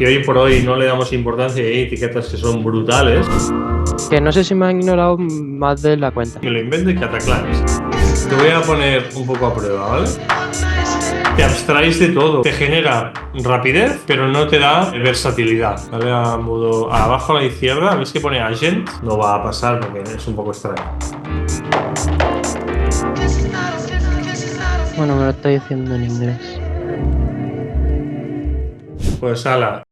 porque hoy por hoy no le damos importancia y hay etiquetas que son brutales. Que no sé si me han ignorado más de la cuenta. Me lo invento y cataclanes. Te voy a poner un poco a prueba, ¿vale? Te abstraes de todo. Te genera rapidez, pero no te da versatilidad. Dale a modo abajo a la izquierda. ¿Ves que pone agent? No va a pasar porque es un poco extraño. Bueno, me lo estoy diciendo en inglés. Pues ala.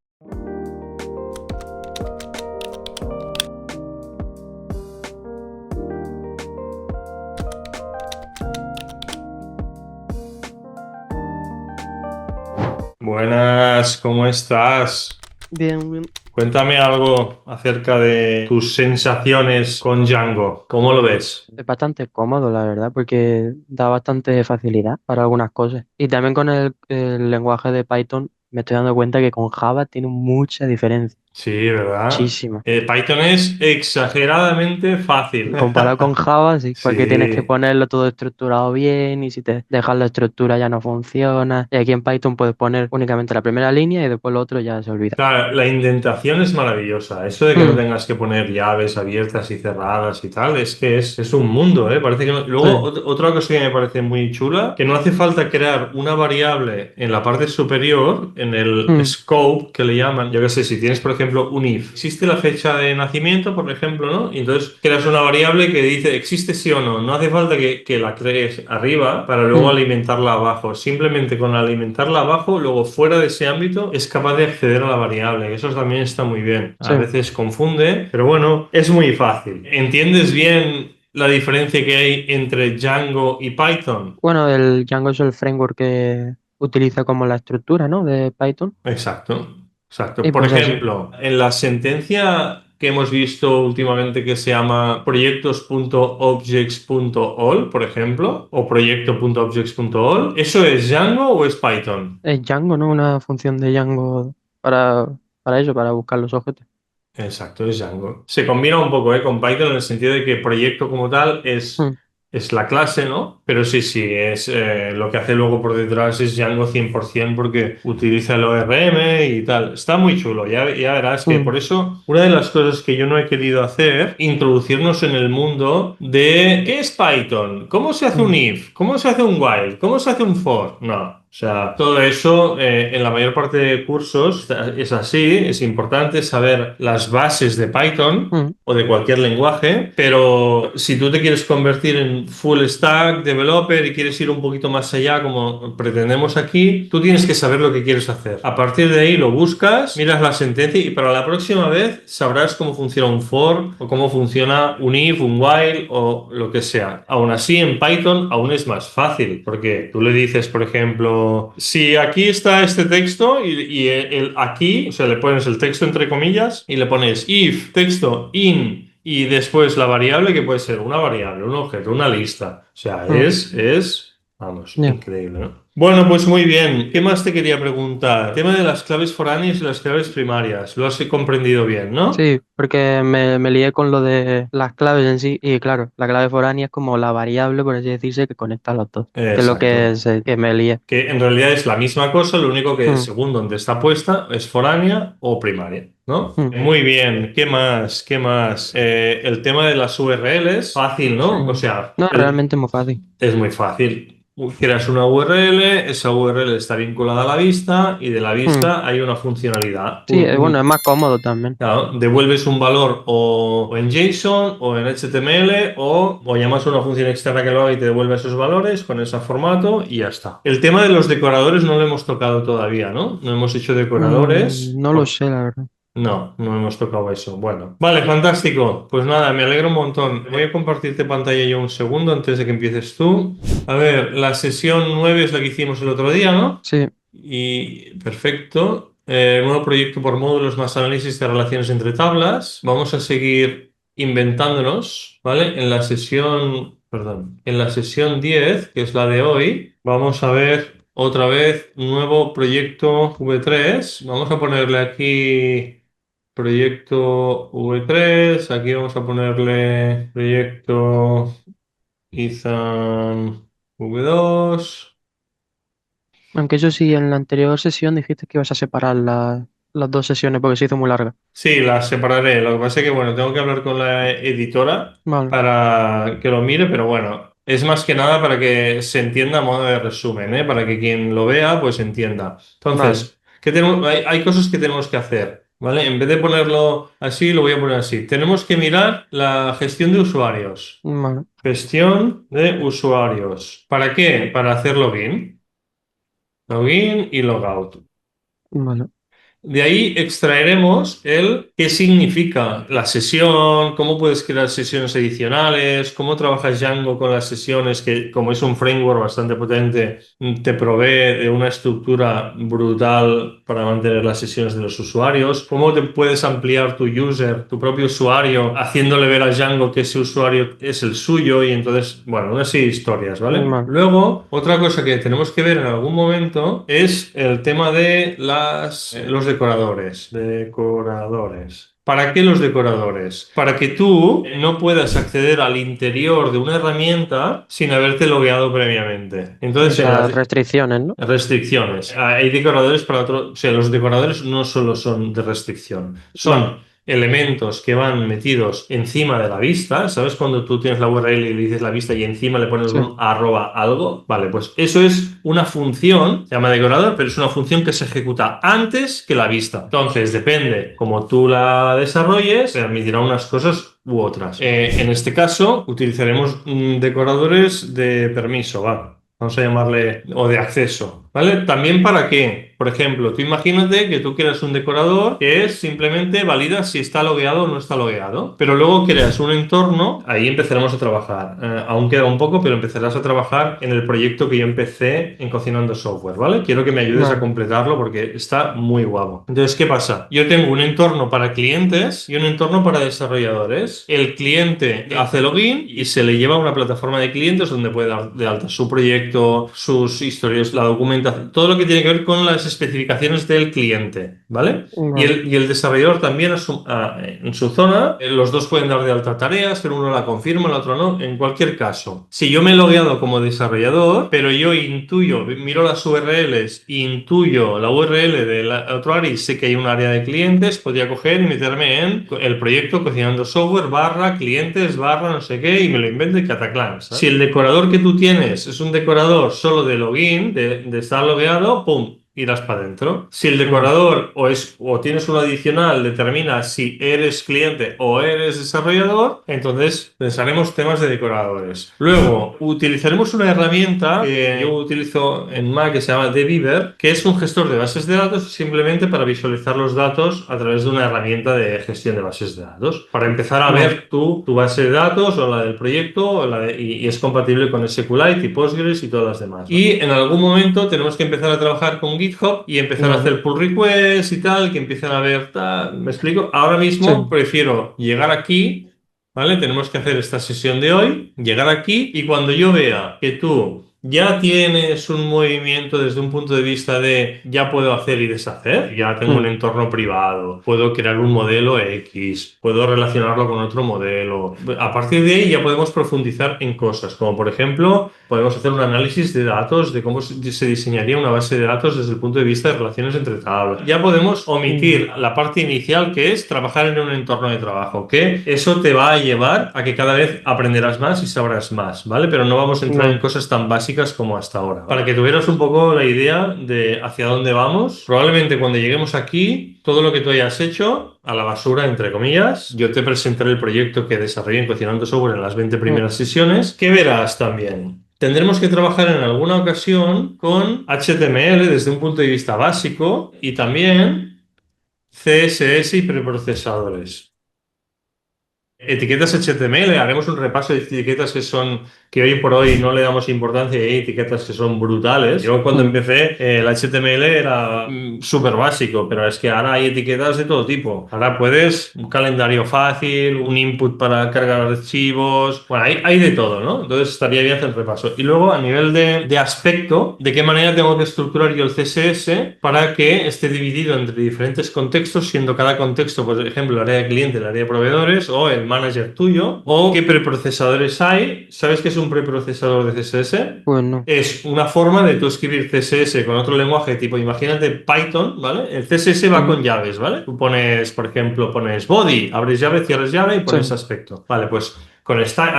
Buenas, ¿cómo estás? Bien, bien. Cuéntame algo acerca de tus sensaciones con Django. ¿Cómo lo ves? Es bastante cómodo, la verdad, porque da bastante facilidad para algunas cosas. Y también con el lenguaje de Python me estoy dando cuenta que con Java tiene mucha diferencia. Sí, ¿verdad? Muchísima. Python es exageradamente fácil. Comparado con Java, sí, porque tienes que Sí. ponerlo todo estructurado bien y si te dejas la estructura ya no funciona. Y aquí en Python puedes poner únicamente la primera línea y después lo otro ya se olvida. Claro, la indentación es maravillosa. Eso de que no Mm, tengas que poner llaves abiertas y cerradas y tal, es que es un mundo, ¿eh? Parece que Luego, sí. otra cosa que me parece muy chula, que no hace falta crear una variable en la parte superior, en el Mm, scope, que le llaman. Yo qué sé, si tienes, por ejemplo, un if. Existe la fecha de nacimiento, por ejemplo, ¿no? Y entonces creas una variable que dice, ¿existe sí o no? No hace falta que la crees arriba para luego mm, alimentarla abajo. Simplemente con alimentarla abajo, luego fuera de ese ámbito, es capaz de acceder a la variable. Eso también está muy bien. A sí. veces confunde, pero bueno, es muy fácil. ¿Entiendes bien la diferencia que hay entre Django y Python? Bueno, el Django es el framework que utiliza como la estructura, ¿no? De Python. Exacto, exacto. Y Por pues así. ejemplo, en la sentencia que hemos visto últimamente que se llama proyectos.objects.all, por ejemplo, o proyecto.objects.all, ¿eso es Django o es Python? Es Django, ¿no? Una función de Django para eso, para buscar los objetos. Exacto, es Django. Se combina un poco, con Python en el sentido de que proyecto como tal Mm, es la clase, ¿no? Pero sí, sí, es lo que hace luego por detrás es Django 100% porque utiliza el ORM y tal. Está muy chulo, ya verás que mm, por eso una de las cosas que yo no he querido hacer, introducirnos en el mundo de ¿qué es Python? ¿Cómo se hace un mm, if? ¿Cómo se hace un while? ¿Cómo se hace un for? No. O sea, todo eso en la mayor parte de cursos es así, es importante saber las bases de Python mm, o de cualquier lenguaje, pero si tú te quieres convertir en full stack developer y quieres ir un poquito más allá como pretendemos aquí, tú tienes que saber lo que quieres hacer. A partir de ahí lo buscas, miras la sentencia y para la próxima vez sabrás cómo funciona un for o cómo funciona un if, un while o lo que sea. Aún así, en Python aún es más fácil porque tú le dices, por ejemplo, si aquí está este texto y el aquí, o sea, le pones el texto entre comillas y le pones if texto in y después la variable que puede ser una variable, un objeto, una lista. O sea, mm, vamos, ya. increíble, ¿no? Bueno, pues muy bien. ¿Qué más te quería preguntar? Tema de las claves foráneas y las claves primarias. Lo has comprendido bien, ¿no? Sí, porque me lié con lo de las claves en sí. Y claro, la clave foránea es como la variable, por así decirse, que conecta los dos. Que es lo que, Exacto. que me lié. Que en realidad es la misma cosa, lo único que Mm, según donde está puesta es foránea o primaria, ¿no? mm, Muy bien, ¿qué más? ¿Qué más? El tema de las URLs, fácil, ¿no? O mm. sea, No, realmente es muy fácil. es muy fácil. Creas una URL, esa URL está vinculada a la vista y de la Mm. vista hay una funcionalidad. Sí, bueno, es más cómodo también. Claro, devuelves un valor o en JSON o en HTML o llamas a una función externa que lo haga y te devuelve esos valores con ese formato y ya está. El tema de los decoradores no lo hemos tocado todavía, ¿no? No hemos hecho decoradores. No lo sé, la verdad. No, no hemos tocado eso. Bueno, vale, fantástico. Pues nada, me alegro un montón. Voy a compartirte pantalla yo un segundo antes de que empieces tú. A ver, la sesión 9 es la que hicimos el otro día, ¿no? Sí. Y perfecto. Nuevo proyecto por módulos más análisis de relaciones entre tablas. Vamos a seguir inventándonos, ¿vale? En la sesión 10, que es la de hoy, vamos a ver otra vez un nuevo proyecto V3. Vamos a ponerle aquí proyecto V3. Aquí vamos a ponerle proyecto Ethan V2. Aunque eso sí, en la anterior sesión dijiste que ibas a separar las dos sesiones porque se hizo muy larga. Sí, las separaré. Lo que pasa es que, bueno, tengo que hablar con la editora Vale, para que lo mire, pero bueno, es más que nada para que se entienda a modo de resumen, ¿eh? Para que quien lo vea, pues entienda. vale, Entonces, ¿qué tenemos? Hay cosas que tenemos que hacer, ¿vale? En vez de ponerlo así, lo voy a poner así. Tenemos que mirar la gestión de usuarios. vale, Gestión de usuarios. ¿Para qué? Para hacer login. Login y logout. vale. De ahí extraeremos el qué significa la sesión, cómo puedes crear sesiones adicionales, cómo trabajas Django con las sesiones, que como es un framework bastante potente, te provee de una estructura brutal para mantener las sesiones de los usuarios, cómo te puedes ampliar tu user, tu propio usuario, haciéndole ver a Django que ese usuario es el suyo y entonces, bueno, una serie de historias, ¿vale? Vale. Luego, otra cosa que tenemos que ver en algún momento es el tema de los decoradores. Decoradores. ¿Para qué los decoradores? Para que tú no puedas acceder al interior de una herramienta sin haberte logueado previamente. O Entonces, en sea, las restricciones, ¿no? restricciones. Hay decoradores para otro. O sea, los decoradores no solo son de restricción, Vale, son elementos que van metidos encima de la vista. ¿Sabes? Cuando tú tienes la URL y le dices la vista y encima le pones sí, un arroba algo. Vale, pues eso es una función, se llama decorador, pero es una función que se ejecuta antes que la vista. Entonces, depende como tú la desarrolles, se admitirá unas cosas u otras. En este caso, utilizaremos decoradores de permiso, va. Vamos a llamarle, o de acceso, ¿vale? También para qué. Por ejemplo, tú imagínate que tú quieras un decorador que es simplemente valida si está logueado o no está logueado, pero luego creas un entorno, ahí empezaremos a trabajar. Aún queda un poco, pero empezarás a trabajar en el proyecto que yo empecé en Cocinando Software, ¿vale? Quiero que me ayudes a vale, completarlo porque está muy guapo. Entonces, ¿qué pasa? Yo tengo un entorno para clientes y un entorno para desarrolladores. El cliente hace login y se le lleva a una plataforma de clientes donde puede dar de alta su proyecto, sus historias, la documentación, todo lo que tiene que ver con las especificaciones del cliente, ¿vale? Y vale, el desarrollador también en su zona, los dos pueden dar de alta tareas, pero uno la confirma, el otro no. En cualquier caso, si yo me he logueado como desarrollador, pero yo intuyo, miro las URLs, intuyo la URL del otro área y sé que hay un área de clientes, podría coger y meterme en el proyecto Cocinando Software barra clientes barra no sé qué y me lo invento y cataclán, ¿sabes? Si el decorador que tú tienes es un decorador solo de login, de estar logueado, ¡pum! Irás para adentro. Si el vale, decorador o tienes uno adicional, determina si eres cliente o eres desarrollador, entonces pensaremos temas de decoradores. Luego, utilizaremos una herramienta que yo utilizo en Mac que se llama Deviver, que es un gestor de bases de datos simplemente para visualizar los datos a través de una herramienta de gestión de bases de datos. Para empezar a vale, ver tu base de datos o la del proyecto y es compatible con SQLite y Postgres y todas las demás. Y en algún momento tenemos que empezar a trabajar con GitHub y empezar a vale, hacer pull requests y tal, que empiecen a ver tal. ¿Me explico? Ahora mismo sí, prefiero llegar aquí, ¿vale? Tenemos que hacer esta sesión de hoy, llegar aquí y cuando yo vea que tú ya tienes un movimiento desde un punto de vista de ya puedo hacer y deshacer, ya tengo un mm, entorno privado, puedo crear un modelo X, puedo relacionarlo con otro modelo. A partir de ahí ya podemos profundizar en cosas, como por ejemplo, podemos hacer un análisis de datos, de cómo se diseñaría una base de datos desde el punto de vista de relaciones entre tablas. Ya podemos mm, omitir la parte inicial que es trabajar en un entorno de trabajo, que eso te va a llevar a que cada vez aprenderás más y sabrás más, ¿vale? Pero no vamos a entrar en vale, cosas tan básicas como hasta ahora. Para que tuvieras un poco la idea de hacia dónde vamos, probablemente cuando lleguemos aquí, todo lo que tú hayas hecho, a la basura, entre comillas, yo te presentaré el proyecto que desarrollé en Cocinando Software en las 20 mm, primeras sesiones, que verás también. Tendremos que trabajar en alguna ocasión con HTML desde un punto de vista básico y también CSS y preprocesadores. Etiquetas HTML, haremos un repaso de etiquetas que hoy por hoy no le damos importancia y hay etiquetas que son brutales. Yo cuando mm, empecé, el HTML era súper básico, pero es que ahora hay etiquetas de todo tipo. Ahora puedes un calendario fácil, un input para cargar archivos, bueno, hay de todo, ¿no? Entonces estaría bien hacer el repaso. Y luego a nivel de aspecto, ¿de qué manera tengo que estructurar yo el CSS para que esté dividido entre diferentes contextos, siendo cada contexto, por ejemplo, el área de cliente, el área de proveedores o el manager tuyo, o qué preprocesadores hay? ¿Sabes qué es un preprocesador de CSS? Pues no. Es una forma de tú escribir CSS con otro lenguaje, tipo, imagínate Python, ¿vale? El CSS va Ujú. con llaves, ¿vale? Tú pones, por ejemplo, pones body, abres llave, cierras llave y Sí. pones aspecto. Vale, pues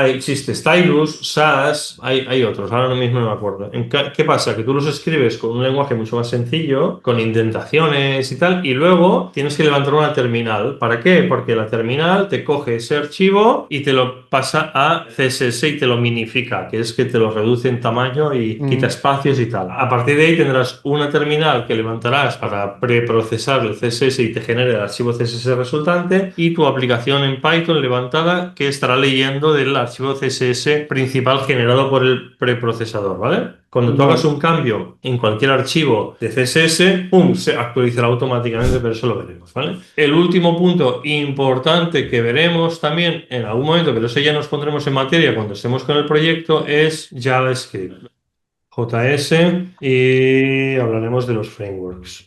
existe Stylus, Sass, hay otros, ahora mismo no me acuerdo. ¿Qué pasa? Que tú los escribes con un lenguaje mucho más sencillo, con indentaciones y tal, y luego tienes que levantar una terminal. ¿Para qué? Porque la terminal te coge ese archivo y te lo pasa a CSS y te lo minifica, que es que te lo reduce en tamaño y quita Mm, espacios y tal. A partir de ahí tendrás una terminal que levantarás para preprocesar el CSS y te genere el archivo CSS resultante y tu aplicación en Python levantada que estará leyendo del archivo CSS principal generado por el preprocesador, ¿vale? Cuando tú hagas vale. un cambio en cualquier archivo de CSS, ¡pum!, se actualizará automáticamente, pero eso lo veremos, ¿vale? El último punto importante que veremos también en algún momento, pero eso ya nos pondremos en materia cuando estemos con el proyecto, es JavaScript, JS, y hablaremos de los frameworks.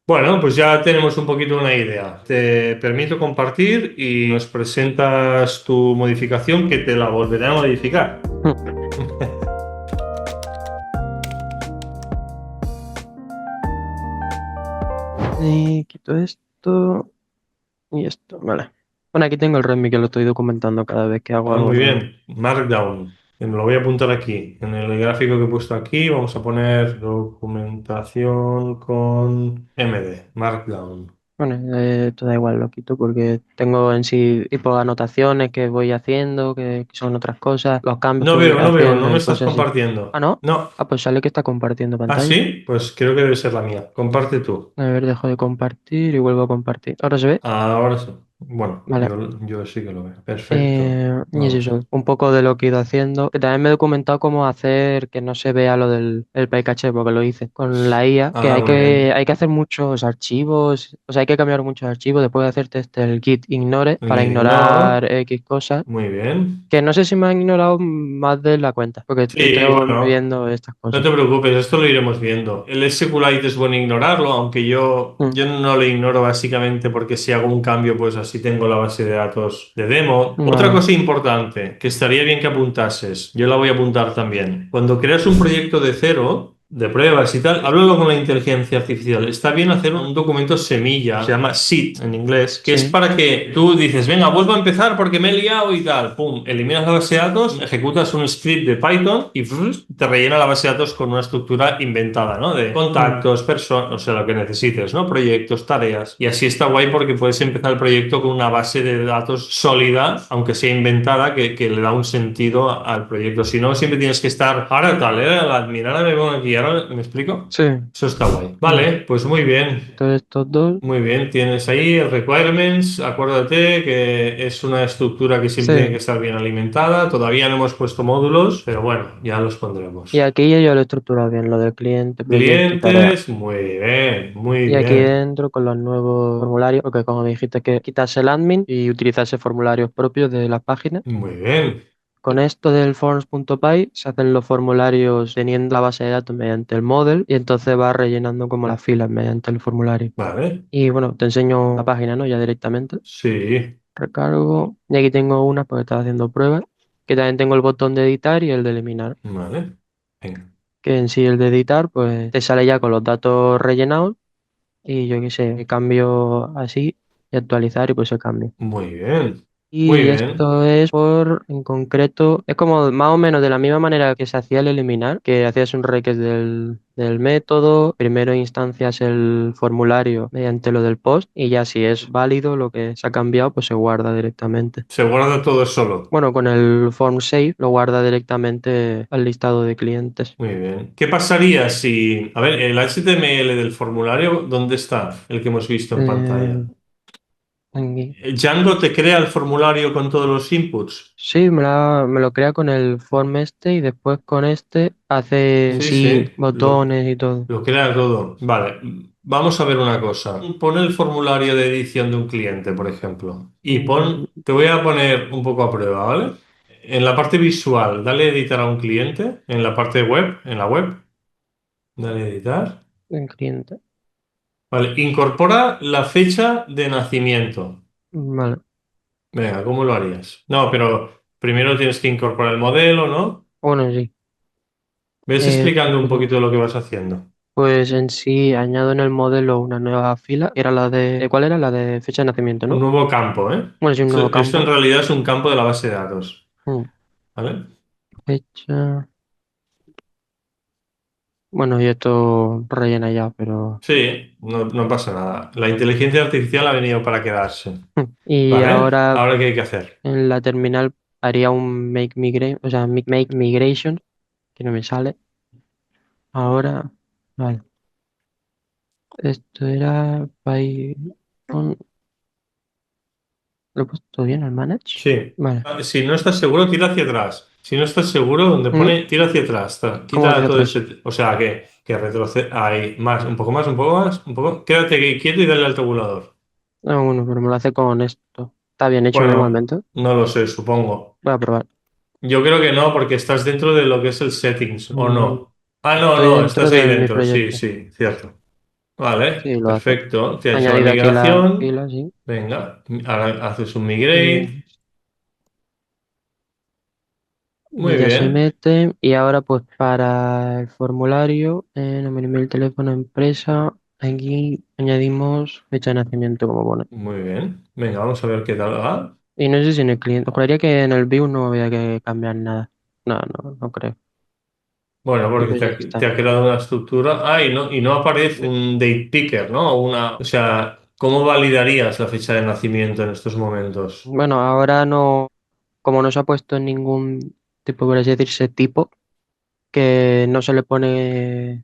Bueno, pues ya tenemos un poquito una idea. Te permito compartir y nos presentas tu modificación que te la volveré a modificar. Y quito esto y esto. Vale. Bueno, aquí tengo el README que lo estoy documentando cada vez que hago Ah, algo muy nuevo. bien. Markdown. Me lo voy a apuntar aquí. En el gráfico que he puesto aquí vamos a poner documentación con MD. Markdown. Bueno, esto da igual, lo quito porque tengo en sí tipo de anotaciones que voy haciendo, que son otras cosas, los cambios que voy No veo, no haciendo me y estás cosas así. Ah, compartiendo. ¿no? No. Ah, pues sale que está compartiendo ¿Ah, pantalla. sí? Pues creo que debe ser la mía. Comparte tú. A ver, dejo de compartir y vuelvo a compartir. ¿Ahora se ve? Ahora sí. Bueno, Vale. yo sí que lo veo. Perfecto. Y es Vamos. eso, un poco de lo que he ido haciendo. Que también me he documentado cómo hacer que no se vea lo del el pay caché, porque lo hice con la IA, que Ah, muy bien. hay que hacer muchos archivos, o sea, hay que cambiar muchos archivos. Después de hacerte el git ignore para Ignore. ignorar X cosas. Muy bien. Que no sé si me han ignorado más de la cuenta, porque Sí, estoy bueno. viendo estas No cosas. te preocupes, esto lo iremos viendo. El SQLite es bueno ignorarlo, aunque Mm, yo no lo ignoro básicamente porque si hago un cambio, pues así tengo la base de datos de demo. Otra vale, cosa importante que estaría bien que apuntases, yo la voy a apuntar también. Cuando creas un proyecto de cero, de pruebas y tal, háblalo con la inteligencia artificial. Está bien hacer un documento semilla, se llama seed en inglés, que es sí, para que tú dices, venga, vuelvo a empezar porque me he liado y tal. Pum, eliminas la base de datos, ejecutas un script de Python y te rellena la base de datos con una estructura inventada, ¿no? De mm, contactos, personas, o sea, lo que necesites, ¿no? Proyectos, tareas. Y así está guay porque puedes empezar el proyecto con una base de datos sólida, aunque sea inventada, que le da un sentido al proyecto. Si no, siempre tienes que estar, ahora tal, la admin, ahora me pongo aquí, ahora, ¿me explico? sí, Eso está guay. vale. Vale, pues muy bien. Entonces estos dos, Muy bien, tienes ahí el requirements, acuérdate que es una estructura que siempre tiene que sí. estar bien alimentada, todavía no hemos puesto módulos, pero bueno, ya los Y pondremos. aquí ya yo lo he estructurado bien, lo del cliente, proyecto y tarea. Clientes, muy bien, muy Y aquí bien, dentro con los nuevos formularios, porque como me dijiste que quitas el admin y utilizase formularios propios de las páginas. muy bien. Con esto del forms.py se hacen los formularios teniendo la base de datos mediante el model y entonces va rellenando como las filas mediante el formulario. Vale, Y bueno, te enseño la página, ¿no? Ya directamente. sí, Recargo. Y aquí tengo una porque estaba haciendo pruebas. Que también tengo el botón de editar y el de eliminar. vale, venga, Que en sí el de editar, pues te sale ya con los datos rellenados. Y yo qué sé, cambio así y actualizar y pues se cambia. muy bien, muy Y bien. esto es en concreto, es como más o menos de la misma manera que se hacía el eliminar, que hacías un request del método, primero instancias el formulario mediante lo del post y ya si es válido lo que se ha cambiado, pues se guarda directamente. Se guarda todo solo. Bueno, con el form save lo guarda directamente al listado de clientes. Muy bien. ¿Qué pasaría si, a ver, el HTML del formulario, ¿dónde está? El que hemos visto en pantalla. Eh, aquí. Django te crea el formulario con todos los inputs. Sí, me lo crea con el form este y después con este hace en Sí, sí sí, botones y todo. lo crea todo. Vale, vamos a ver una cosa. Pon el formulario de edición de un cliente, por ejemplo, y Mm, te voy a poner un poco a prueba, ¿vale? En la parte visual, dale a editar a un cliente. En la parte web, en la web, dale a editar. en cliente. Vale, incorpora la fecha de nacimiento. Vale. Venga, ¿cómo lo harías? No, pero primero tienes que incorporar el modelo, ¿no? Bueno, sí. ¿Ves explicando un Pero poquito lo que vas haciendo? pues en sí añado en el modelo una nueva fila, que era la de... ¿Cuál era? La de fecha de nacimiento, Un ¿no? nuevo campo, ¿eh? Bueno, sí, un nuevo Esto en campo. realidad es un campo de la base de datos, Mm, ¿vale? Fecha... Bueno, y esto rellena ya, pero... Sí, no pasa nada. La inteligencia artificial ha venido para quedarse, Y ¿vale? ahora Ahora, ¿qué hay que hacer? en la terminal haría un make migration, o sea, make migration, que no me sale. Ahora, vale. Esto era Python. ¿Lo he puesto bien al manage? Sí. Vale. Si no estás seguro, tira hacia atrás. Si no estás seguro, donde Mm, pone tira hacia atrás, ¿Cómo quita hacia todo atrás? ese. O sea, que retrocede. Ahí, más, un poco más, un poco más, un poco. Quédate aquí quieto y dale al tabulador. Ah, bueno, pero me lo hace con esto. Está bien hecho Bueno, normalmente. no lo sé, supongo. Voy a probar. Yo creo que no, porque estás dentro de lo que es el settings, ¿o Mm, no? Ah, no, Estoy no, dentro estás ahí de mi dentro. Sí, proyecto. sí, cierto. Vale, Sí, lo hace. perfecto. Te ha hecho la Añadido aquí la migración. fila, sí. Venga, ahora haces un Y, migrate. y Muy ya se bien, mete. Y ahora, pues para el formulario, nombre, email, teléfono, empresa. Aquí añadimos fecha de nacimiento, como pone. muy bien. Venga, vamos a ver qué tal va. Y no sé si en el cliente. Juraría que en el view no había que cambiar nada. No, no, no creo. Bueno, porque Pues ya te está. ha creado una estructura. Ah, y no aparece un date picker, ¿no? O sea, ¿cómo validarías la fecha de nacimiento en estos momentos? Bueno, ahora no. Como no se ha puesto ningún tipo, por así decirse, tipo, que no se le pone.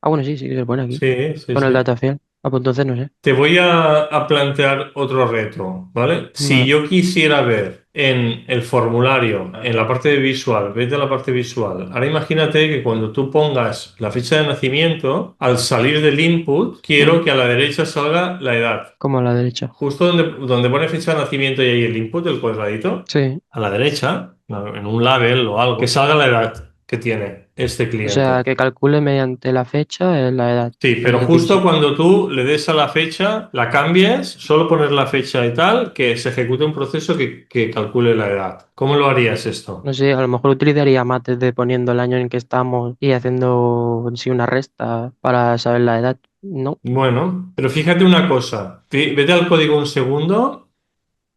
Ah, bueno, sí, sí que se le pone aquí. Sí, sí, Con el sí. data field. Ah, pues entonces no sé. Te voy a plantear otro reto, ¿vale? Si Vale. yo quisiera ver en el formulario, en la parte de visual, vete a la parte visual. Ahora imagínate que cuando tú pongas la fecha de nacimiento, al salir del input, Mm, quiero que a la derecha salga la edad. Como a la derecha. Justo donde pone fecha de nacimiento y ahí el input, el cuadradito, Sí. a la derecha, no, en un label o algo, que salga la edad que tiene este O sea, cliente. que calcule mediante la fecha la edad, Sí, por pero así justo decirse. cuando tú le des a la fecha, la cambies, solo poner la fecha y tal, que se ejecute un proceso que calcule la edad. ¿Cómo lo harías esto? No sé, a lo mejor utilizaría mates de poniendo el año en que estamos y haciendo en sí una resta para saber la edad. No. Bueno, pero fíjate una cosa, vete al código un segundo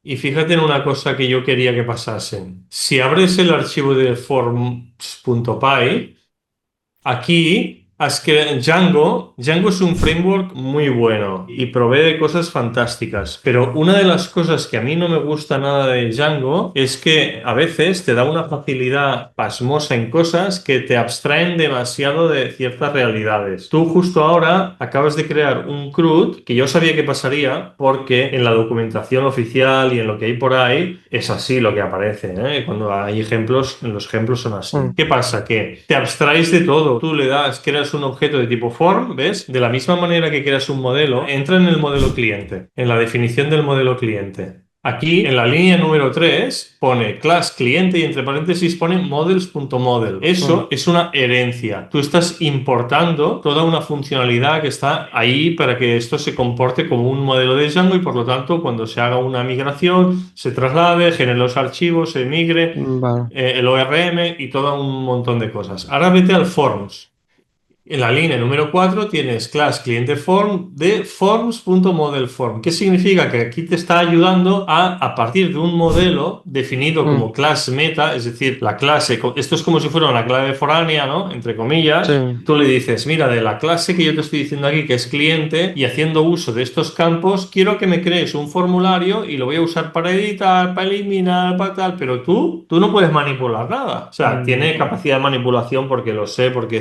y fíjate en una cosa que yo quería que pasasen. Si abres el archivo de forms.py, aquí, Django es un framework muy bueno y provee de cosas fantásticas, pero una de las cosas que a mí no me gusta nada de Django es que a veces te da una facilidad pasmosa en cosas que te abstraen demasiado de ciertas realidades. Tú justo ahora acabas de crear un CRUD que yo sabía que pasaría porque en la documentación oficial y en lo que hay por ahí es así lo que aparece, ¿eh? Cuando hay ejemplos, los ejemplos son así. Mm, ¿Qué pasa? Que te abstraes de todo. Tú le das, creas un objeto de tipo form, ¿ves? De la misma manera que creas un modelo, entra en el modelo cliente, en la definición del modelo cliente. Aquí, en la línea número 3 pone class cliente y entre paréntesis pone models.model. mm, Eso es una herencia. Tú estás importando toda una funcionalidad que está ahí para que esto se comporte como un modelo de Django y por lo tanto cuando se haga una migración, se traslade, genere los archivos, se migre, vale. el ORM y todo un montón de cosas. Ahora vete al forms. En la línea número 4 tienes class cliente form de forms.modelForm. ¿Qué significa? Que aquí te está ayudando a partir de un modelo definido Mm, como class meta, es decir, la clase, esto es como si fuera una clave foránea, ¿no? Entre comillas. sí. Tú le dices, mira, de la clase que yo te estoy diciendo aquí, que es cliente, y haciendo uso de estos campos, quiero que me crees un formulario y lo voy a usar para editar, para eliminar, para tal, pero tú no puedes manipular nada. O sea, Mm, tiene capacidad de manipulación porque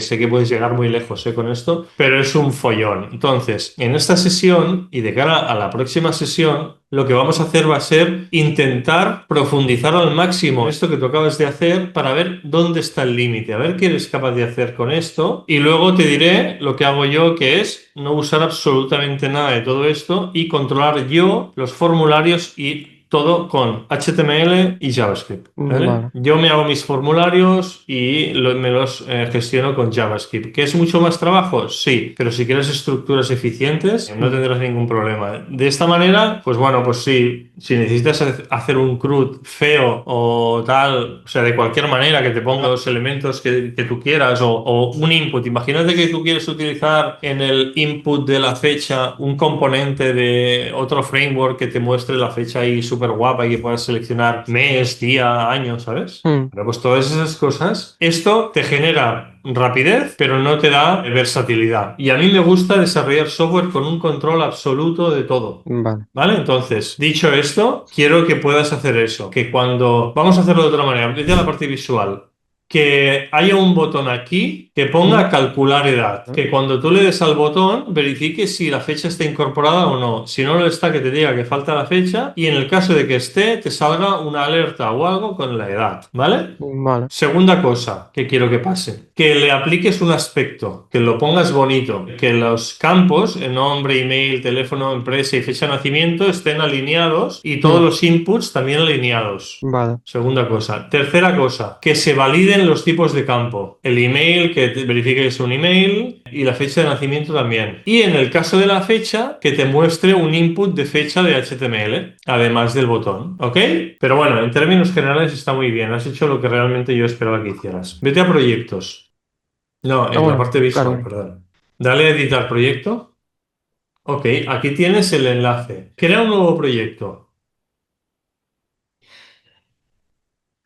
sé que puedes llegar muy lejos, con esto, pero es un follón. Entonces, en esta sesión y de cara a la próxima sesión, lo que vamos a hacer va a ser intentar profundizar al máximo esto que tú acabas de hacer para ver dónde está el límite, a ver qué eres capaz de hacer con esto y luego te diré lo que hago yo, que es no usar absolutamente nada de todo esto y controlar yo los formularios y todo con HTML y JavaScript, ¿vale? Vale. Yo me hago mis formularios y me los gestiono con JavaScript. ¿Que es mucho más trabajo? Sí, pero si quieres estructuras eficientes, no Mm, tendrás ningún problema. De esta manera, pues bueno, pues sí, si necesitas hacer un CRUD feo o tal, o sea, de cualquier manera que te ponga los elementos que tú quieras o un input. Imagínate que tú quieres utilizar en el input de la fecha un componente de otro framework que te muestre la fecha ahí súper guapa y que puedas seleccionar mes, día, año, ¿sabes? mm, Bueno, pues todas esas cosas, esto te genera rapidez, pero no te da versatilidad. Y a mí me gusta desarrollar software con un control absoluto de todo. vale. ¿Vale? Entonces, dicho esto, quiero que puedas hacer eso, que cuando vamos a hacerlo de otra manera, desde la parte visual, que haya un botón aquí que Mm, ponga calcular edad, ¿no? que cuando tú le des al botón verifique si la fecha está incorporada o no. Si no lo está, que te diga que falta la fecha y en el caso de que esté, te salga una alerta o algo con la edad, ¿vale? Vale. Segunda cosa que quiero que pase, que le apliques un aspecto, que lo pongas bonito, que los campos, el nombre, email, teléfono, empresa y fecha de nacimiento estén alineados y todos Mm, los inputs también alineados. vale. Segunda cosa. Tercera cosa, que se validen los tipos de campo. El email, que te verifique que es un email y la fecha de nacimiento también. Y en el caso de la fecha, que te muestre un input de fecha de HTML, además del botón. ¿Ok? Pero bueno, en términos generales está muy bien. Has hecho lo que realmente yo esperaba que hicieras. Vete a proyectos. No, Ah, en la bueno, parte visual, claro. perdón. Dale a editar proyecto. Ok, aquí tienes el enlace. Crea un nuevo proyecto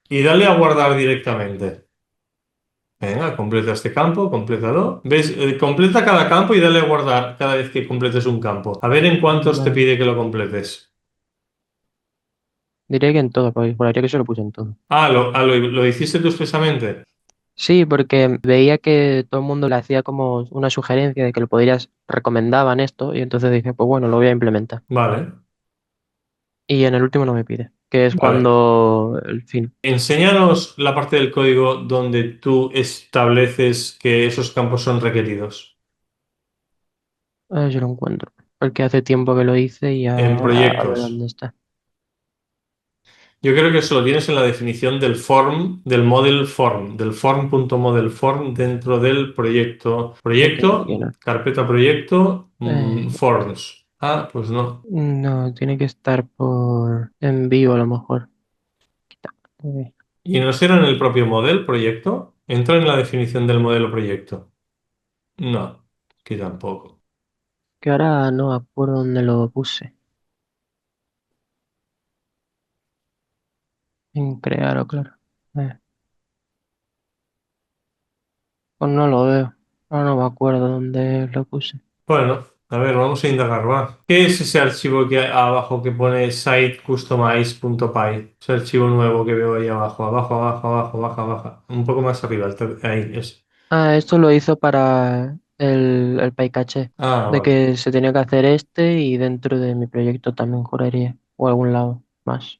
y dale a guardar directamente. Venga, completa este campo, complétalo. ¿Ves? Completa cada campo y dale a guardar cada vez que completes un campo. A ver en cuántos te Vale. pide que lo completes. Diré que en todo, pues juraría que se lo puse en todo. ¿Lo hiciste tú expresamente? Sí, porque veía que todo el mundo le hacía como una sugerencia de que lo podrías, recomendaban esto, y entonces dije, pues bueno, lo voy a implementar. Vale, Y en el último no me pide, que es vale. cuando el fin. Enséñanos la parte del código donde tú estableces que esos campos son requeridos. A ver si lo encuentro. Porque hace tiempo que lo hice y En a ver proyectos. dónde está. Yo creo que eso lo tienes en la definición del form, del model form, del form.model form dentro del proyecto. Ok, aquí Proyecto, no. carpeta proyecto, Eh, forms. Ah, pues no. no, tiene que estar por en vivo a lo mejor. Ok. ¿Y no será en el propio model proyecto? ¿Entra en la definición del modelo proyecto? No, que tampoco. Que ahora no me acuerdo dónde lo puse. En crear o claro. Eh, pues no lo veo. Ahora no me acuerdo dónde lo puse. Bueno, a ver, vamos a indagar, va. ¿Qué es ese archivo que hay abajo que pone sitecustomize.py? Ese archivo nuevo que veo ahí abajo, abajo, abajo, abajo, abajo, abajo. Un poco más arriba, ahí es. Ah, esto lo hizo para el PyCache, Ah, de vale, que se tenía que hacer este y dentro de mi proyecto también juraría, o algún lado más.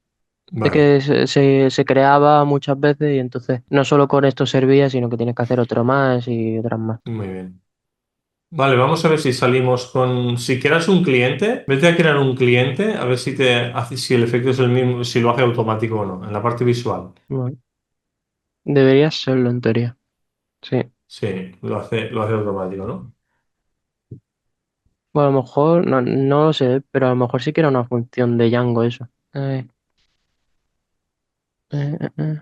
De vale, que se creaba muchas veces y entonces no solo con esto servía, sino que tienes que hacer otro más y otras más. muy bien. Vale, vamos a ver si salimos con. Si creas un cliente, vete a crear un cliente, a ver si te hace, si el efecto es el mismo, si lo hace automático o no, en la parte visual. Bueno, debería serlo en teoría. Sí. Sí, lo hace automático, ¿no? Bueno, a lo mejor, no, no lo sé, pero a lo mejor sí que era una función de Django eso. Eh, eh, eh.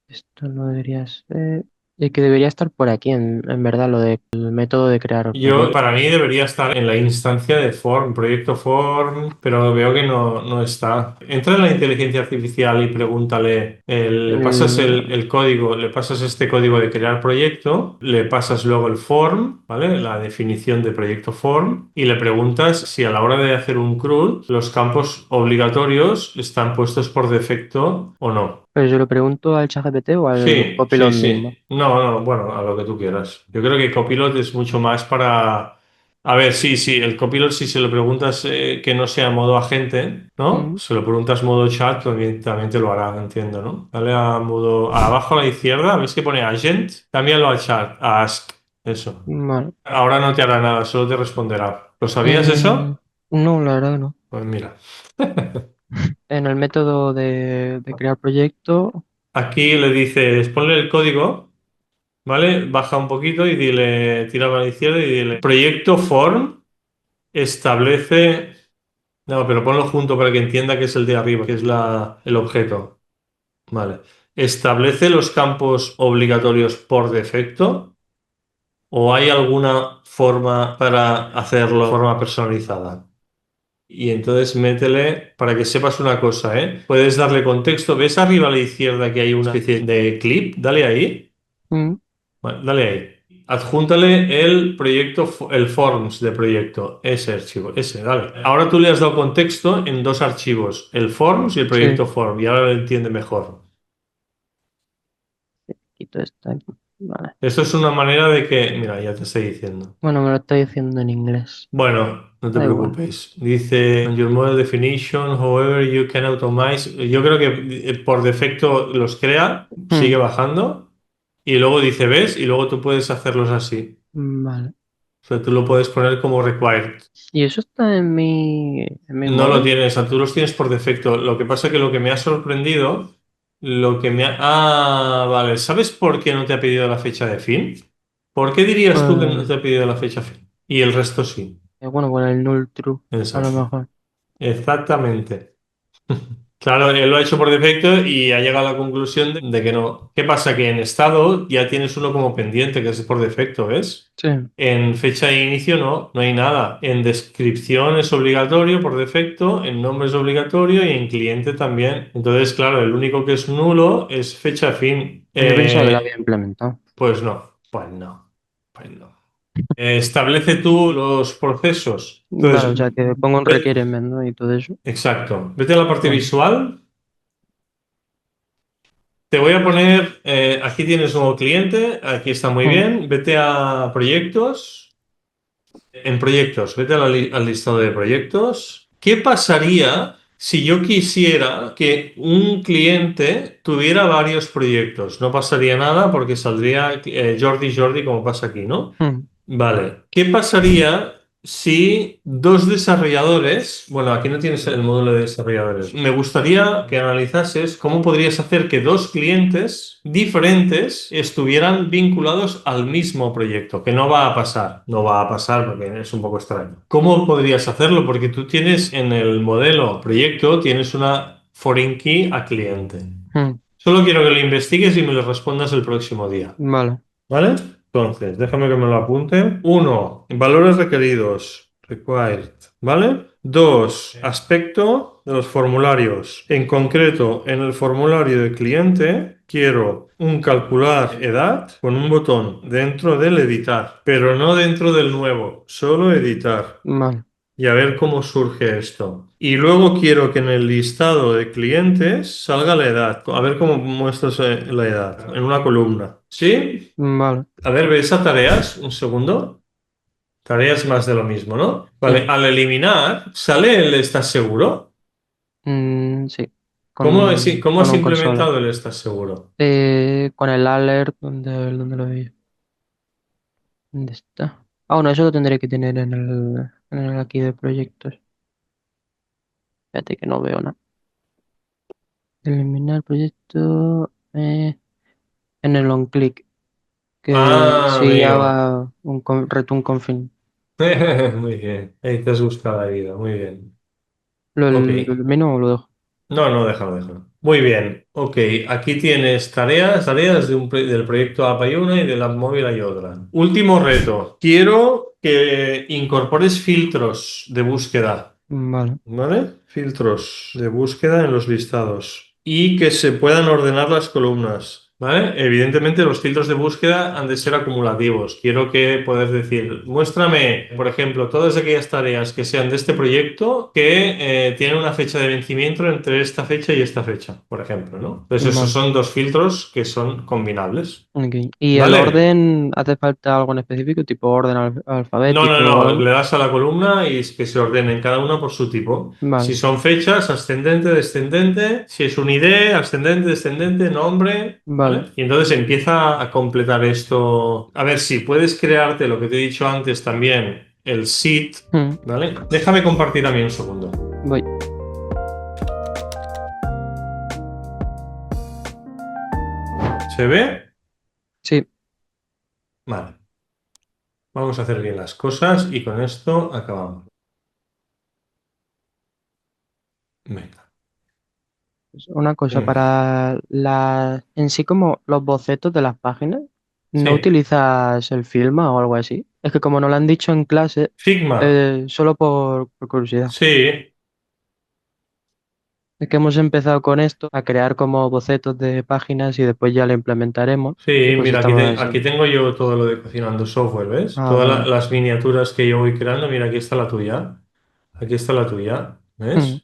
Esto no debería ser. Y que debería estar por aquí, en verdad, lo del método de crear proyectos. Para mí debería estar en la instancia de Form, proyecto Form, pero veo que no está. Entra en la inteligencia artificial y pregúntale, le pasas el código, le pasas este código de crear proyecto, le pasas luego el form, ¿vale? La definición de proyecto Form, y le preguntas si a la hora de hacer un CRUD los campos obligatorios están puestos por defecto o no. Pero yo le pregunto al ChatGPT o al Sí, sí, Copilot sí. mismo. No, no, bueno, a lo que tú quieras. Yo creo que Copilot es mucho más para. A ver, sí, sí, el Copilot si se lo preguntas que no sea modo agente, ¿no? Mm, Se lo preguntas modo chat, también te lo hará, entiendo, ¿no? Dale a modo. Abajo a la izquierda, ¿ves que pone agent? Cámbialo a chat, a ask. Eso. vale. Ahora no te hará nada, solo te responderá. ¿Lo sabías Eh, eso? no, la verdad no. Pues mira, En el método de crear proyecto. aquí le dices, ponle el código, ¿vale? Baja un poquito y dile, tira para la izquierda y dile, proyecto form establece, no, pero ponlo junto para que entienda que es el de arriba, que es el objeto, ¿vale? Establece los campos obligatorios por defecto o hay alguna forma para hacerlo de forma personalizada. Y entonces métele, para que sepas una cosa, ¿eh? Puedes darle contexto. ¿Ves arriba a la izquierda que hay una especie de clip? Dale ahí. Mm, Vale, dale ahí. Adjúntale el proyecto, el forms de proyecto, ese archivo, ese, dale. Ahora tú le has dado contexto en dos archivos, el forms y el sí, proyecto form, y ahora lo entiende mejor. quito esto aquí. Vale. Esto es una manera de que, mira, ya te estoy diciendo. Bueno, me lo está diciendo en inglés. Bueno, no te Da igual. preocupes. Dice, your model definition, however, you can automate. Yo creo que por defecto los crea, sigue Mm, bajando, y luego dice, ¿ves? Y luego tú puedes hacerlos así. vale. O sea, tú lo puedes poner como required. ¿Y eso está en mi No lo model? tienes, o sea, tú los tienes por defecto. Lo que pasa es que lo que me ha sorprendido, lo que me ha... Ah, vale. ¿Sabes por qué no te ha pedido la fecha de fin? ¿Por qué dirías tú que no Pues, te ha pedido la fecha fin? Y el resto sí. bueno, con el null true, a lo Exacto. mejor. Exactamente. Claro, él lo ha hecho por defecto y ha llegado a la conclusión de que no. ¿Qué pasa? Que en estado ya tienes uno como pendiente, que es por defecto, ¿ves? Sí, En fecha de inicio no hay nada. En descripción es obligatorio por defecto, en nombre es obligatorio y en cliente también. Entonces, claro, el único que es nulo es fecha fin. yo pensaba que lo había implementado. Pues no, pues no, pues no. Establece tú los procesos. Vale, Entonces, o sea que pongo un requirement, ¿no? Y todo eso. exacto. Vete a la parte Vale. visual. Te voy a poner, aquí tienes un nuevo cliente, aquí está muy Mm, bien. Vete a proyectos. En proyectos, vete a al listado de proyectos. ¿Qué pasaría si yo quisiera que un cliente tuviera varios proyectos? No pasaría nada porque saldría Jordi Jordi como pasa aquí, ¿no? mm, Vale. ¿Qué pasaría si dos desarrolladores, bueno, aquí no tienes el módulo de desarrolladores, me gustaría que analizases cómo podrías hacer que dos clientes diferentes estuvieran vinculados al mismo proyecto, que no va a pasar, no va a pasar porque es un poco extraño. ¿Cómo podrías hacerlo? Porque tú tienes en el modelo proyecto, tienes una foreign key a cliente. mm. Solo quiero que lo investigues y me lo respondas el próximo día. Vale. ¿Vale? Entonces, déjame que me lo apunte. Uno, valores requeridos, required, ¿vale? Dos, aspecto de los formularios. En concreto, en el formulario de cliente, quiero un calcular edad con un botón dentro del editar, pero no dentro del nuevo, solo editar Vale. y a ver cómo surge esto. Y luego quiero que en el listado de clientes salga la edad. A ver cómo muestras la edad en una columna. ¿Sí? Vale. A ver, ¿ves a tareas? Un segundo. Tareas más de lo mismo, ¿no? Vale, Sí. al eliminar, ¿sale el estás seguro? Sí. ¿Cómo Con has un consola. implementado el estás seguro? Con el alert, ¿dónde lo vi? ¿Dónde está? Ah, bueno, eso lo tendré que tener en el aquí de proyectos. Espérate que no veo nada. Eliminar proyecto en el on click. Que Ah, sí amigo. haga un return config. Muy bien. Ahí te has buscado la vida. Muy bien. ¿Lo, Ok. lo elimino o lo dejo? No, no, déjalo, déjalo. Muy bien, ok. Aquí tienes tareas del proyecto App hay una y del App Móvil hay otra. Último reto. Quiero que incorpores filtros de búsqueda, Vale. ¿vale? Filtros de búsqueda en los listados y que se puedan ordenar las columnas, ¿vale? Evidentemente los filtros de búsqueda han de ser acumulativos. Quiero que puedas decir, muéstrame, por ejemplo, todas aquellas tareas que sean de este proyecto que tienen una fecha de vencimiento entre esta fecha y esta fecha, por ejemplo, ¿no? Entonces esos Vale. son dos filtros que son combinables, Ok. ¿Y el ¿vale? orden hace falta algo en específico, tipo orden No, no, alfabético o no, algo? le das a la columna y es que se ordenen cada una por su tipo. Si Vale. son fechas, ascendente, descendente. Si es un ID, ascendente, descendente, nombre, Vale. ¿vale? Y entonces empieza a completar esto. A ver si puedes crearte lo que te he dicho antes también, el seed, Mm, ¿vale? Déjame compartir a mí un segundo. Voy. ¿Se ve? Sí, Vale. Vamos a hacer bien las cosas y con esto acabamos. Venga. pues una cosa Eh, para en sí como los bocetos de las páginas, ¿no sí. utilizas el Filma o algo así? Es que como no lo han dicho en clase, Figma. solo por curiosidad. Sí. Es que hemos empezado con esto, a crear como bocetos de páginas y después ya lo implementaremos. Y Sí, pues mira, estamos aquí así. tengo yo todo lo de cocinando software, ¿ves? Ah, Todas vale. las miniaturas que yo voy creando, mira, aquí está la tuya. Aquí está la tuya, Mm, ¿ves?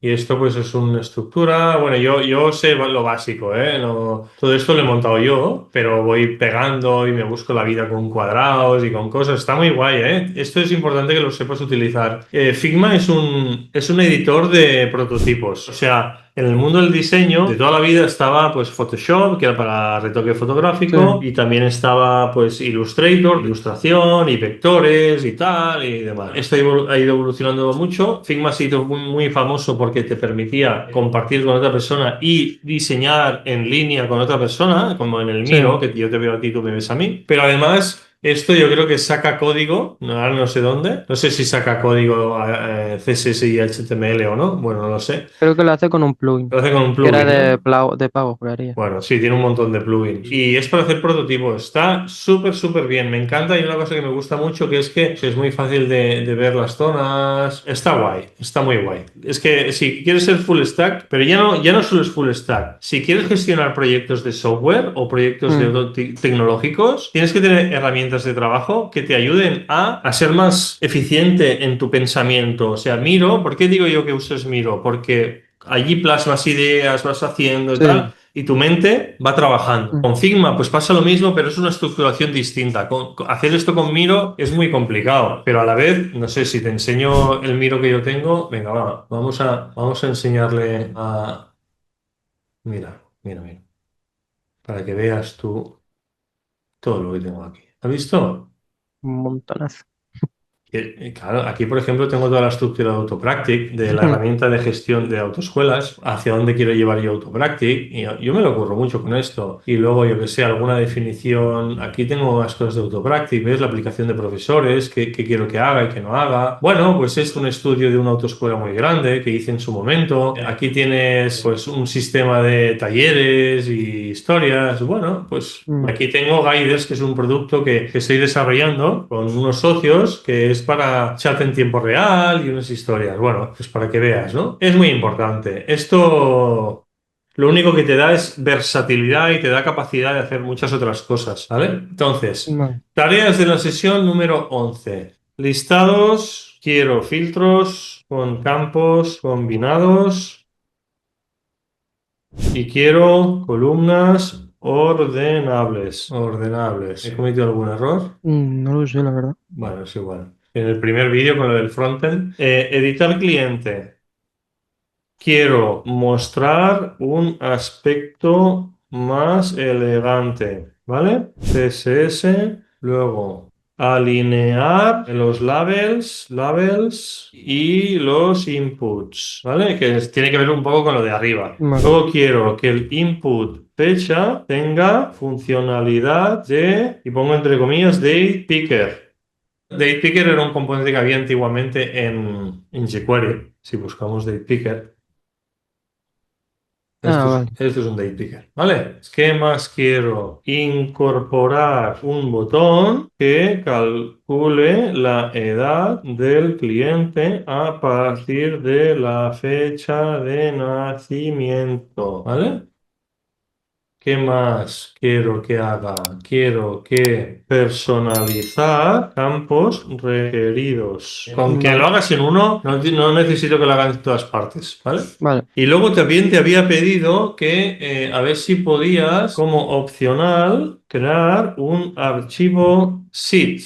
Y esto pues es una estructura, bueno, yo sé lo básico, ¿eh? Todo esto lo he montado yo, pero voy pegando y me busco la vida con cuadrados y con cosas. Está muy guay, ¿eh? Esto es importante que lo sepas utilizar. Figma es un editor de prototipos, o sea... En el mundo del diseño, de toda la vida estaba pues Photoshop, que era para retoque sí, fotográfico, y también estaba pues Illustrator, ilustración y vectores y tal y demás. Esto ha ido evolucionando mucho. Figma ha sido muy famoso porque te permitía compartir con otra persona y diseñar en línea con otra persona, como en el sí. Miro, que yo te veo a ti, tú me ves a mí. Pero además... Esto yo creo que saca código, ahora no sé dónde, no sé si saca código CSS y HTML o no, bueno, no lo sé. Creo que lo hace con un plugin, Lo hace con un que era plugin, ¿no? de pago, juraría. Bueno, sí, tiene un montón de plugins. Y es para hacer prototipos. Está súper bien. Me encanta y una cosa que me gusta mucho que es muy fácil de ver las zonas. Está guay, está muy guay. Es que si quieres ser full stack, pero ya no solo es full stack. Si quieres gestionar proyectos de software o proyectos Mm, tecnológicos, tienes que tener herramientas de trabajo que te ayuden a ser más eficiente en tu pensamiento. O sea, Miro, ¿por qué digo yo que uses Miro? Porque allí plasmas ideas, vas haciendo y sí. tal y tu mente va trabajando. Mm, Con Figma, pues pasa lo mismo, pero es una estructuración distinta. Hacer esto con Miro es muy complicado, pero a la vez, no sé, si te enseño el Miro que yo tengo, venga, vamos a enseñarle a... Mira, para que veas tú todo lo que tengo aquí. ¿Has visto? un montonazo. Claro, aquí por ejemplo tengo toda la estructura de Autopractic, de la herramienta de gestión de autoescuelas, hacia dónde quiero llevar yo Autopractic, y yo me lo ocurro mucho con esto. Y luego, yo que sé, alguna definición, aquí tengo las cosas de Autopractic, ves la aplicación de profesores, qué quiero que haga y qué no haga. Bueno, pues es un estudio de una autoescuela muy grande que hice en su momento. Aquí tienes pues un sistema de talleres y historias. Bueno, pues Mm, aquí tengo Guiders, que es un producto que estoy desarrollando con unos socios, que es para chat en tiempo real y unas historias. Bueno, pues para que veas, ¿no? Es muy importante. Esto lo único que te da es versatilidad y te da capacidad de hacer muchas otras cosas, ¿vale? Entonces, vale. tareas de la sesión número 11. Listados, quiero filtros con campos combinados y quiero columnas ordenables. Ordenables. ¿He cometido algún error? No lo sé, la verdad. Bueno, es igual. En el primer vídeo con lo del frontend, editar cliente. Quiero mostrar un aspecto más elegante, ¿vale? CSS, luego alinear los labels y los inputs, ¿vale? Tiene que ver un poco con lo de arriba. Vale. Luego quiero que el input fecha tenga funcionalidad y pongo entre comillas, date picker. Date picker era un componente que había antiguamente en jQuery. Si buscamos date picker. Ah, vale. Esto es un date picker, ¿vale? ¿Qué más quiero? Incorporar un botón que calcule la edad del cliente a partir de la fecha de nacimiento, ¿vale? ¿Qué más quiero que haga? Quiero que personalizar campos requeridos. Con que lo Vale. hagas en uno, no necesito que lo hagas en todas partes, ¿vale? Vale. Y luego también te había pedido que a ver si podías, como opcional, crear un archivo zip,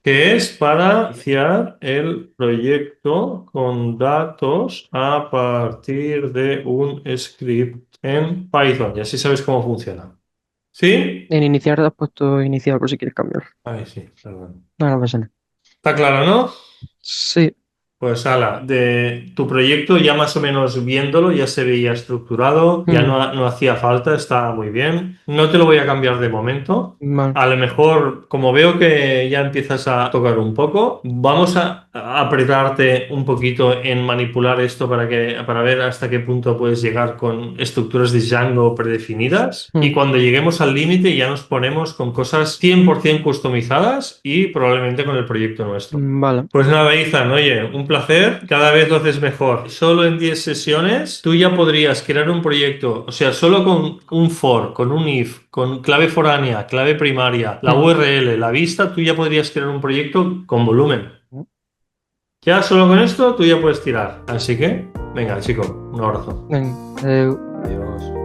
que es para iniciar el proyecto con datos a partir de un script en Python. Y así sabes cómo funciona. ¿Sí? En iniciar has puesto iniciar por si quieres cambiar. Ahí sí, perdón. No, no pasa nada. ¿Está claro, no? Sí. Pues ala, de tu proyecto ya más o menos viéndolo, ya se veía estructurado, ya no hacía falta, está muy bien. No te lo voy a cambiar de momento. Vale. A lo mejor, como veo que ya empiezas a tocar un poco, vamos a apretarte un poquito en manipular esto para ver hasta qué punto puedes llegar con estructuras de Django predefinidas. Y cuando lleguemos al límite ya nos ponemos con cosas 100% customizadas y probablemente con el proyecto nuestro. Vale. Pues nada, Ethan, oye, un placer, cada vez lo haces mejor. Solo en 10 sesiones tú ya podrías crear un proyecto, o sea, solo con un for, con un if, con clave foránea, clave primaria, la URL, la vista, tú ya podrías crear un proyecto con volumen. Ya solo con esto tú ya puedes tirar. Así que, venga, chico, un abrazo. Venga, Adiós.